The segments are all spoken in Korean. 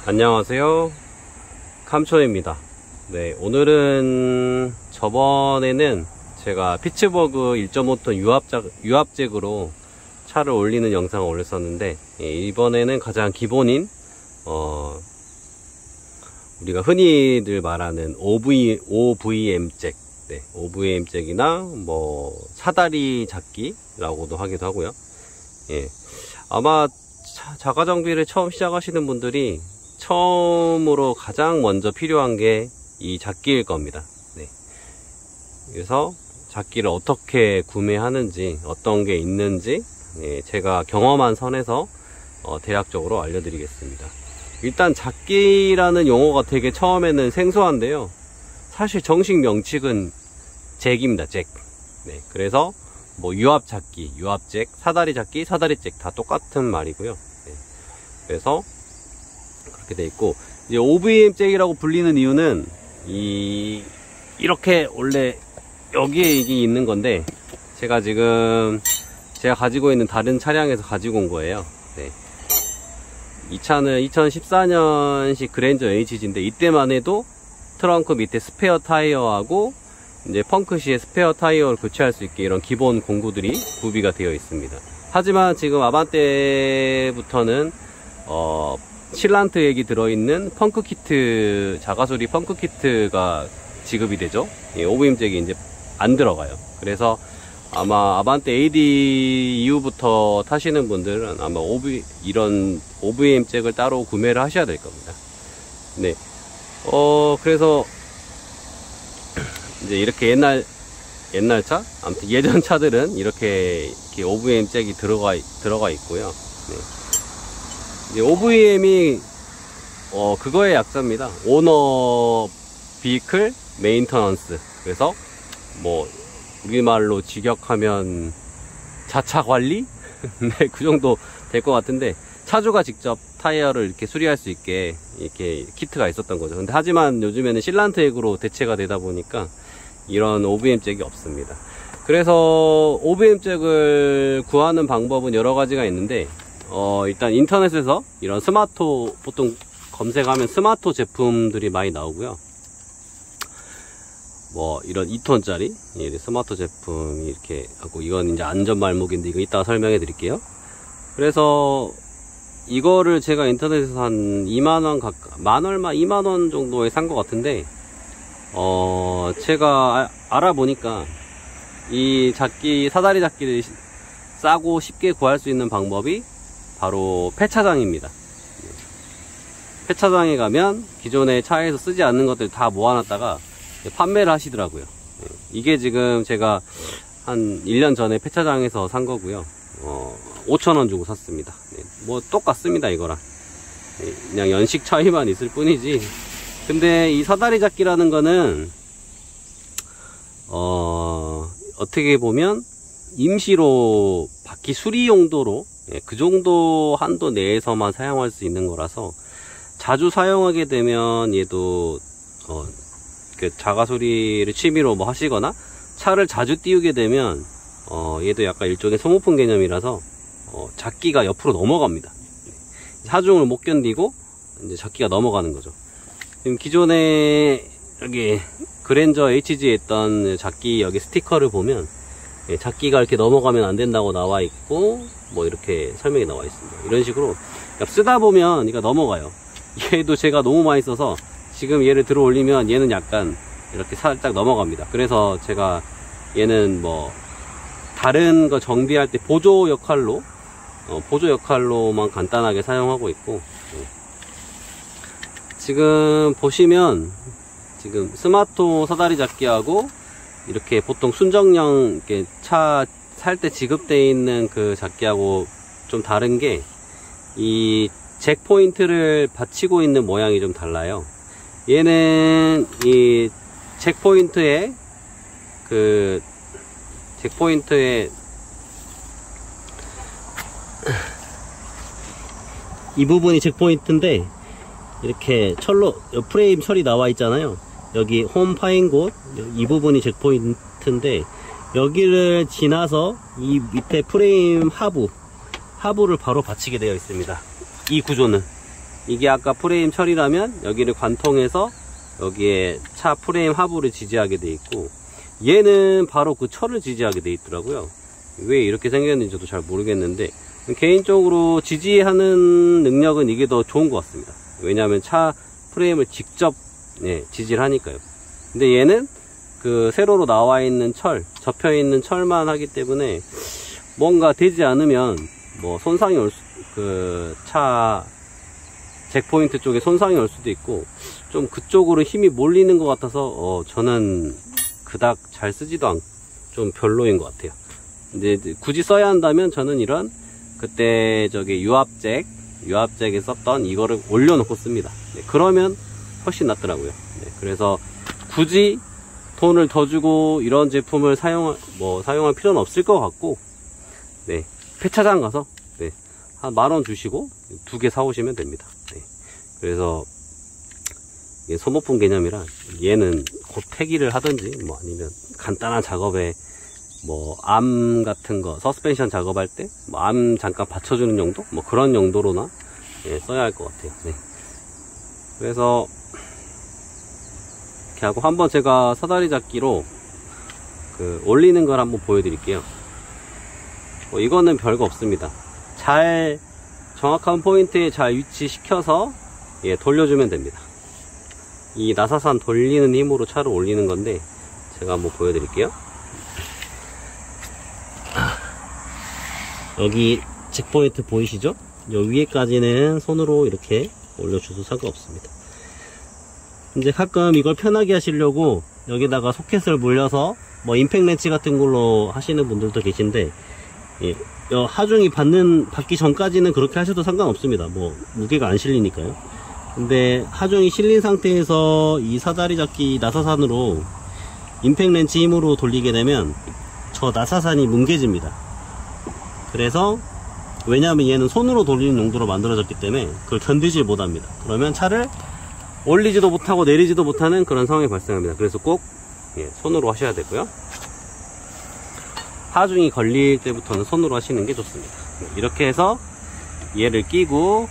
안녕하세요, 감초입니다. 네, 오늘은 저번에는 제가 피츠버그 1.5톤 유압잭으로 차를 올리는 영상을 올렸었는데, 이번에는 가장 기본인 우리가 흔히들 말하는 OVM 잭, 네, OVM 잭이나 뭐 사다리 잡기라고도 하기도 하고요. 예, 아마 자가 정비를 처음 시작하시는 분들이 처음으로 가장 먼저 필요한 게 이 잡기일 겁니다. 네. 그래서 잡기를 어떻게 구매하는지, 어떤 게 있는지, 예, 제가 경험한 선에서 대략적으로 알려드리겠습니다. 일단 잡기라는 용어가 되게 처음에는 생소한데요, 사실 정식 명칭은 잭입니다. 잭. 네, 그래서 뭐 유압 잡기, 유압잭, 사다리 잡기, 사다리잭 다 똑같은 말이고요. 네, 그래서 그렇게 돼 있고, 이제 OVM 잭이라고 불리는 이유는 이렇게 원래 여기에 이게 있는 건데, 제가 가지고 있는 다른 차량에서 가지고 온 거예요. 네. 이 차는 2014년식 그랜저 HG인데, 이때만 해도 트렁크 밑에 스페어 타이어하고 이제 펑크시에 스페어 타이어를 교체할 수 있게 이런 기본 공구들이 구비가 되어 있습니다. 하지만 지금 아반떼부터는 실란트액이 들어있는 펑크 키트, 자가소리 펑크 키트가 지급이 되죠. 예, OVM 잭이 이제 안 들어가요. 그래서 아마 아반떼 AD 이후부터 타시는 분들은 아마 이런 OVM 잭을 따로 구매를 하셔야 될 겁니다. 네. 그래서 이제 이렇게 옛날 차? 아무튼 예전 차들은 이렇게 OVM 잭이 들어가 있고요. 네. 이제 OVM이 그거의 약자입니다. 오너 비클 메인터넌스. 그래서 뭐 우리말로 직역하면 자차 관리? 네, 그 정도 될 것 같은데, 차주가 직접 타이어를 이렇게 수리할 수 있게 이렇게 키트가 있었던 거죠. 근데 하지만 요즘에는 실란트 액으로 대체가 되다 보니까 이런 OVM 잭이 없습니다. 그래서 OVM 잭을 구하는 방법은 여러 가지가 있는데, 일단 인터넷에서 이런 보통 검색하면 스마토 제품들이 많이 나오고요. 뭐 이런 2톤짜리 스마토 제품이 이렇게 하고, 이건 이제 안전 말목인데 이거 이따가 설명해 드릴게요. 그래서 이거를 제가 인터넷에서 한 2만원 만얼마 2만원 정도에 산 것 같은데, 제가 알아보니까 이 사다리 잡기를 싸고 쉽게 구할 수 있는 방법이 바로 폐차장입니다. 폐차장에 가면 기존에 차에서 쓰지 않는 것들 다 모아놨다가 판매를 하시더라고요. 이게 지금 제가 한 1년 전에 폐차장에서 산 거고요. 5,000원 주고 샀습니다. 뭐 똑같습니다, 이거랑. 그냥 연식 차이만 있을 뿐이지. 근데 이 사다리 잡기라는 거는 어떻게 보면 임시로 바퀴 수리 용도로, 그 정도 한도 내에서만 사용할 수 있는 거라서, 자주 사용하게 되면 얘도 그 자가소리를 취미로 뭐 하시거나 차를 자주 띄우게 되면 얘도 약간 일종의 소모품 개념이라서 잡기가 옆으로 넘어갑니다. 하중을 못 견디고 이제 잡기가 넘어가는 거죠. 지금 기존에 여기 그랜저 HG에 있던 잡기 여기 스티커를 보면 잡기가 이렇게 넘어가면 안 된다고 나와 있고, 뭐 이렇게 설명이 나와 있습니다. 이런 식으로 쓰다 보면 얘가 넘어가요. 얘도 제가 너무 많이 써서 지금 얘를 들어 올리면 얘는 약간 이렇게 살짝 넘어갑니다. 그래서 제가 얘는 뭐 다른 거 정비할 때 보조 역할로만 간단하게 사용하고 있고, 지금 보시면 지금 스마토 사다리 잡기하고 이렇게 보통 순정형 차 살 때 지급되어 있는 그 잡기하고 좀 다른 게, 이 잭 포인트를 받치고 있는 모양이 좀 달라요. 얘는 이 잭 포인트에 이 부분이 잭 포인트인데, 이렇게 프레임 철이 나와 있잖아요. 여기 홈 파인 곳, 이 부분이 잭 포인트인데, 여기를 지나서 이 밑에 프레임 하부를 바로 받치게 되어 있습니다. 이 구조는. 이게 아까 프레임 철이라면 여기를 관통해서 여기에 차 프레임 하부를 지지하게 돼 있고, 얘는 바로 그 철을 지지하게 돼 있더라고요. 왜 이렇게 생겼는지 저도 잘 모르겠는데, 개인적으로 지지하는 능력은 이게 더 좋은 것 같습니다. 왜냐하면 차 프레임을 직접 지지를 하니까요. 근데 얘는 그 세로로 나와 있는 철, 접혀 있는 철만 하기 때문에 뭔가 되지 않으면 뭐 손상이 차 잭포인트 쪽에 손상이 올 수도 있고, 좀 그쪽으로 힘이 몰리는 것 같아서 저는 그닥 잘 쓰지도 않고 좀 별로인 것 같아요. 근데 굳이 써야 한다면 저는 이런 그때 저기 유압잭에 썼던 이거를 올려놓고 씁니다. 네, 그러면 훨씬 낫더라고요. 네, 그래서 굳이 돈을 더 주고 이런 제품을 사용할 필요는 없을 것 같고, 네, 폐차장 가서 한 10,000원 주시고 2개 사오시면 됩니다. 네, 그래서 이게 소모품 개념이라 얘는 곧 폐기를 하든지 뭐 아니면 간단한 작업에 뭐 암 같은 거 서스펜션 작업할 때 뭐 암 잠깐 받쳐주는 정도 뭐 그런 용도로나 써야 할 것 같아요. 네. 그래서 이렇게 하고 한번 제가 사다리 잡기로 올리는 걸 한번 보여드릴게요. 이거는 별거 없습니다. 잘 정확한 포인트에 잘 위치시켜서 돌려주면 됩니다. 이 나사산 돌리는 힘으로 차를 올리는 건데 제가 한번 보여드릴게요. 여기 잭포인트 보이시죠? 요 위에까지는 손으로 이렇게 올려줘도 상관없습니다. 이제 가끔 이걸 편하게 하시려고 여기다가 소켓을 물려서 뭐 임팩 렌치 같은 걸로 하시는 분들도 계신데, 하중이 받기 전까지는 그렇게 하셔도 상관없습니다. 뭐 무게가 안 실리니까요. 근데 하중이 실린 상태에서 이 사다리 잡기 나사산으로 임팩 렌치 힘으로 돌리게 되면 저 나사산이 뭉개집니다. 그래서 왜냐하면 얘는 손으로 돌리는 용도로 만들어졌기 때문에 그걸 견디질 못합니다. 그러면 차를 올리지도 못하고 내리지도 못하는 그런 상황이 발생합니다. 그래서 꼭 손으로 하셔야 되고요. 하중이 걸릴 때부터는 손으로 하시는 게 좋습니다. 이렇게 해서 얘를 끼고,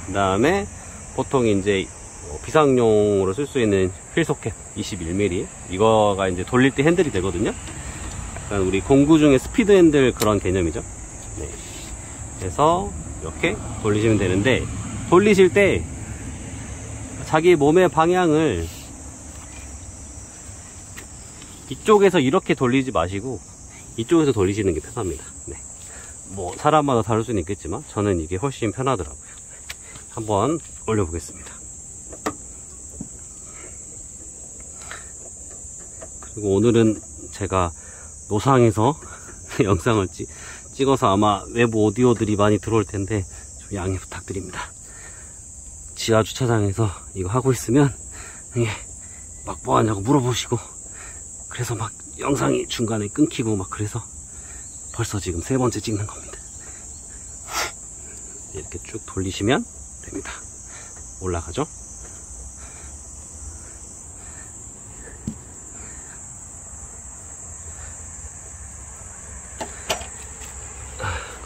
그 다음에 보통 이제 비상용으로 쓸 수 있는 휠 소켓 21mm, 이거가 이제 돌릴 때 핸들이 되거든요. 약간 우리 공구 중에 스피드 핸들 그런 개념이죠. 네. 그래서 이렇게 돌리시면 되는데, 돌리실 때 자기 몸의 방향을 이쪽에서 이렇게 돌리지 마시고 이쪽에서 돌리시는 게 편합니다. 네. 뭐 사람마다 다를 수는 있겠지만 저는 이게 훨씬 편하더라고요. 한번 올려보겠습니다. 그리고 오늘은 제가 노상에서 영상을 찍어서 아마 외부 오디오들이 많이 들어올 텐데 좀 양해 부탁드립니다. 지하 주차장에서 이거 하고 있으면 막 뭐 하냐고 물어보시고, 그래서 막 영상이 중간에 끊기고 막 그래서 벌써 지금 3번째 찍는 겁니다. 이렇게 쭉 돌리시면 됩니다. 올라가죠?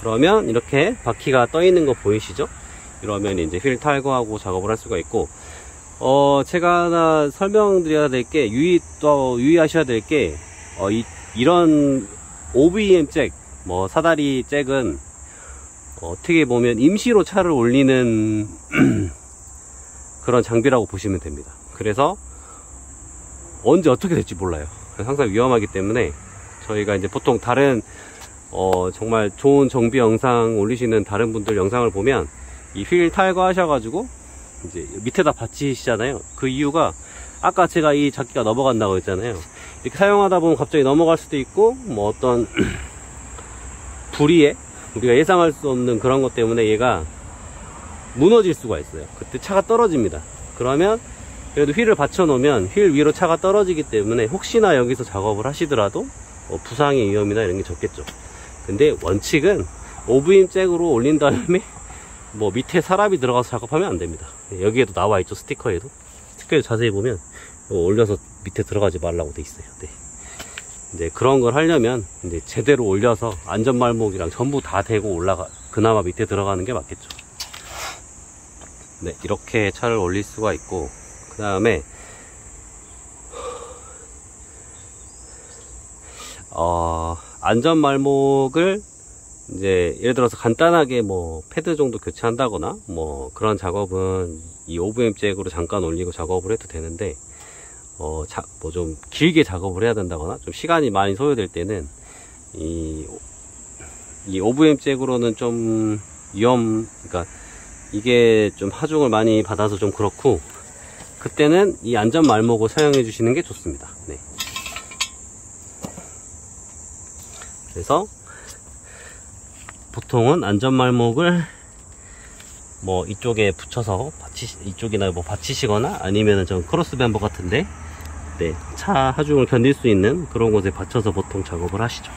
그러면 이렇게 바퀴가 떠 있는 거 보이시죠? 이러면 이제 휠 탈거하고 작업을 할 수가 있고, 제가 하나 설명드려야 될 게, 유의하셔야 될 게, 이런 OBM 잭, 뭐 사다리 잭은 어떻게 보면 임시로 차를 올리는 그런 장비라고 보시면 됩니다. 그래서 언제 어떻게 될지 몰라요. 항상 위험하기 때문에 저희가 이제 보통 다른 정말 좋은 정비 영상 올리시는 다른 분들 영상을 보면 이 휠 탈거하셔가지고 이제 밑에다 받치시잖아요. 그 이유가 아까 제가 이 잡기가 넘어간다고 했잖아요. 이렇게 사용하다 보면 갑자기 넘어갈 수도 있고, 뭐 어떤 불의에 우리가 예상할 수 없는 그런 것 때문에 얘가 무너질 수가 있어요. 그때 차가 떨어집니다. 그러면 그래도 휠을 받쳐 놓으면 휠 위로 차가 떨어지기 때문에 혹시나 여기서 작업을 하시더라도 부상의 위험이나 이런 게 적겠죠. 근데 원칙은 OVM 잭으로 올린 다음에 뭐 밑에 사람이 들어가서 작업하면 안 됩니다. 여기에도 나와 있죠. 스티커에도 자세히 보면 올려서 밑에 들어가지 말라고 돼 있어요. 네. 이제 그런 걸 하려면 이제 제대로 올려서 안전말목이랑 전부 다 대고 그나마 밑에 들어가는 게 맞겠죠. 네, 이렇게 차를 올릴 수가 있고, 그 다음에 안전말목을 이제 예를 들어서 간단하게 뭐 패드 정도 교체한다거나 뭐 그런 작업은 이 OVM 잭으로 잠깐 올리고 작업을 해도 되는데, 뭐 좀 길게 작업을 해야 된다거나 좀 시간이 많이 소요될 때는 이 OVM 잭으로는 좀 그러니까 이게 좀 하중을 많이 받아서 좀 그렇고, 그때는 이 안전말목을 사용해 주시는 게 좋습니다. 네. 그래서 보통은 안전말목을 뭐 이쪽에 붙여서 이쪽이나 뭐 받치시거나 아니면은 좀 크로스 멤버 같은데, 네, 차 하중을 견딜 수 있는 그런 곳에 받쳐서 보통 작업을 하시죠.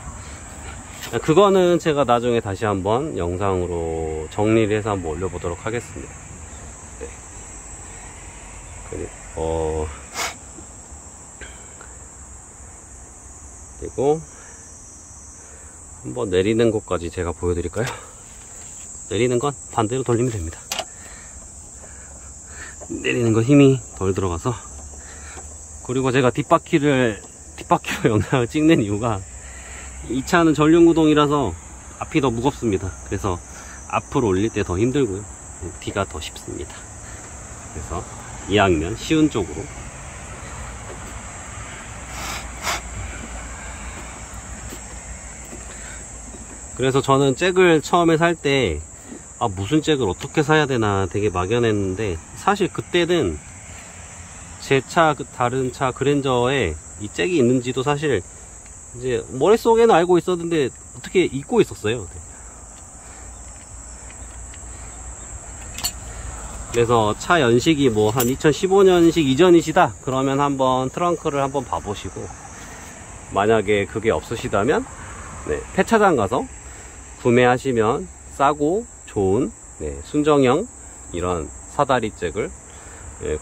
그거는 제가 나중에 다시 한번 영상으로 정리를 해서 한번 올려보도록 하겠습니다. 네. 그리고 한번 내리는 것까지 제가 보여드릴까요? 내리는 건 반대로 돌리면 됩니다. 내리는 거 힘이 덜 들어가서. 그리고 제가 뒷바퀴로 영상을 찍는 이유가, 이 차는 전륜구동이라서 앞이 더 무겁습니다. 그래서 앞으로 올릴 때 더 힘들고요, 뒤가 더 쉽습니다. 그래서 이왕이면 쉬운 쪽으로. 그래서 저는 잭을 처음에 살 때 무슨 잭을 어떻게 사야 되나 되게 막연했는데, 사실 그때는 제 차 다른 차 그랜저에 이 잭이 있는지도 사실 이제 머릿속에는 알고 있었는데 어떻게 잊고 있었어요. 그래서 차 연식이 뭐 한 2015년식 이전이시다 그러면 한번 트렁크를 한번 봐보시고, 만약에 그게 없으시다면 네, 폐차장 가서 구매하시면 싸고 좋은 순정형 이런 사다리 잭을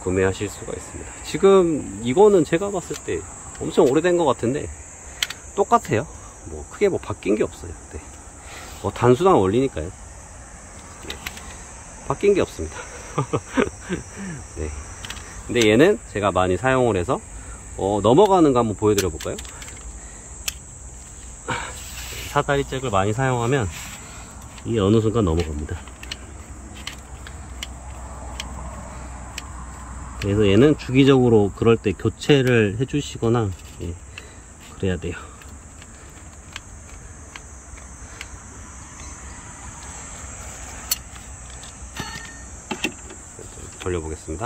구매하실 수가 있습니다. 지금 이거는 제가 봤을 때 엄청 오래된 것 같은데 똑같아요. 뭐 크게 뭐 바뀐 게 없어요. 네. 뭐 단수당 올리니까요. 네. 바뀐 게 없습니다. 네. 근데 얘는 제가 많이 사용을 해서 넘어가는 거 한번 보여드려 볼까요? 사다리 잭을 많이 사용하면 이게 어느 순간 넘어갑니다. 그래서 얘는 주기적으로 그럴 때 교체를 해주시거나 그래야 돼요. 돌려보겠습니다.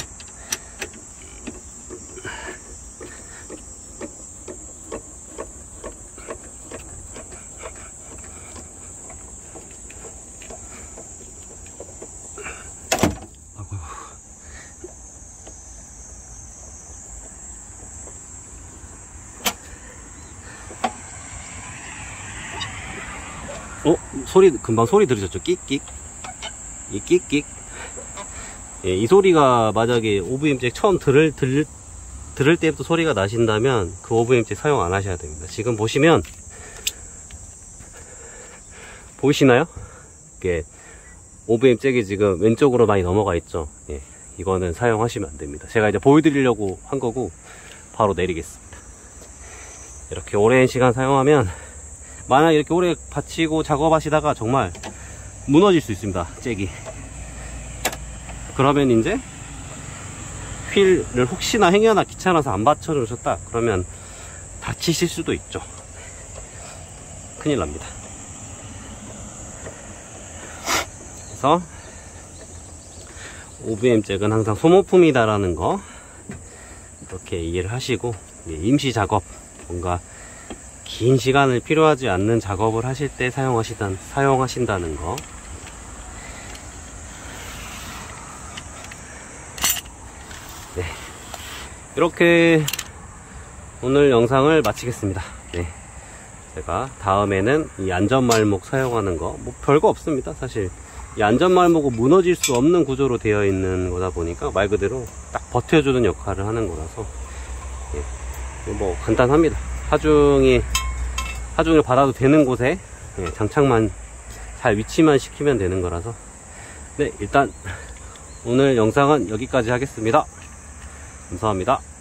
금방 소리 들으셨죠? 끽끽. 이 끽끽. 예, 이 소리가 만약에 OVM 잭 처음 들을 때부터 소리가 나신다면 그 OVM 잭 사용 안 하셔야 됩니다. 지금 보시면 보이시나요? 이게 OVM 잭이 지금 왼쪽으로 많이 넘어가 있죠. 예, 이거는 사용하시면 안 됩니다. 제가 이제 보여드리려고 한 거고 바로 내리겠습니다. 이렇게 오랜 시간 사용하면, 만약 이렇게 오래 받치고 작업하시다가 정말 무너질 수 있습니다, 잭이. 그러면 이제 휠을 혹시나 행여나 귀찮아서 안 받쳐 놓으셨다 그러면 다치실 수도 있죠. 큰일 납니다. 그래서 OVM 잭은 항상 소모품이다 라는 거 이렇게 이해를 하시고, 임시 작업, 뭔가 긴 시간을 필요하지 않는 작업을 하실 때 사용하신다는 거. 네, 이렇게 오늘 영상을 마치겠습니다. 네, 제가 다음에는 이 안전말목 사용하는 거, 뭐 별거 없습니다. 사실 이 안전말목은 무너질 수 없는 구조로 되어 있는 거다 보니까 말 그대로 딱 버텨주는 역할을 하는 거라서 뭐 간단합니다. 하중을 받아도 되는 곳에 장착만 잘 위치만 시키면 되는 거라서, 네, 일단 오늘 영상은 여기까지 하겠습니다. 감사합니다.